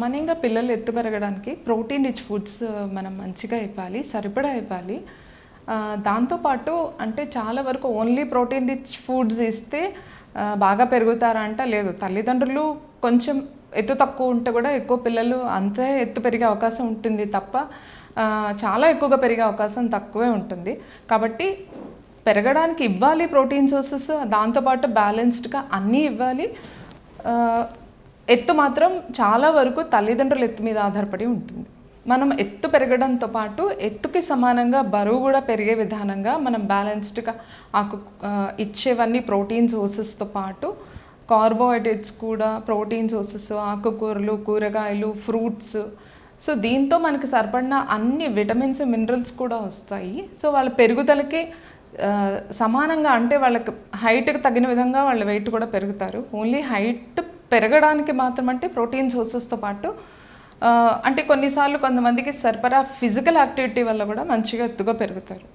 సామాన్యంగా పిల్లలు ఎత్తు పెరగడానికి ప్రోటీన్ రిచ్ ఫుడ్స్ మనం మంచిగా ఇవ్వాలి, సరిపడా ఇవ్వాలి. దాంతోపాటు అంటే చాలా వరకు ఓన్లీ ప్రోటీన్ రిచ్ ఫుడ్స్ ఇస్తే బాగా పెరుగుతారా అంటే లేదు. తల్లిదండ్రులు కొంచెం ఎత్తు తక్కువ ఉంటే కూడా ఎక్కువ పిల్లలు అంతే ఎత్తు పెరిగే అవకాశం ఉంటుంది తప్ప చాలా ఎక్కువగా పెరిగే అవకాశం తక్కువే ఉంటుంది. కాబట్టి పెరగడానికి ఇవ్వాలి ప్రోటీన్ సోర్సెస్, దాంతోపాటు బ్యాలెన్స్డ్గా అన్నీ ఇవ్వాలి. ఎత్తు మాత్రం చాలా వరకు తల్లిదండ్రుల ఎత్తు మీద ఆధారపడి ఉంటుంది. మనం ఎత్తు పెరగడంతో పాటు ఎత్తుకి సమానంగా బరువు కూడా పెరిగే విధానంగా మనం బ్యాలెన్స్డ్గా ఇచ్చేవన్నీ ప్రోటీన్ సోర్సెస్తో పాటు కార్బోహైడ్రేట్స్ కూడా, ప్రోటీన్ సోర్సెస్, ఆకుకూరలు, కూరగాయలు, ఫ్రూట్స్. సో దీంతో మనకి సరిపడిన అన్ని విటమిన్స్, మినరల్స్ కూడా వస్తాయి. సో వాళ్ళ పెరుగుదలకి సమానంగా అంటే వాళ్ళకి హైట్కి తగిన విధంగా వాళ్ళ వెయిట్ కూడా పెరుగుతారు. ఓన్లీ హైట్ పెరగడానికి మాత్రం అంటే ప్రోటీన్ సోర్సెస్తో పాటు అంటే కొన్నిసార్లు కొంతమందికి సరిపడా ఫిజికల్ యాక్టివిటీ వల్ల కూడా మంచిగా ఎత్తుగా పెరుగుతారు.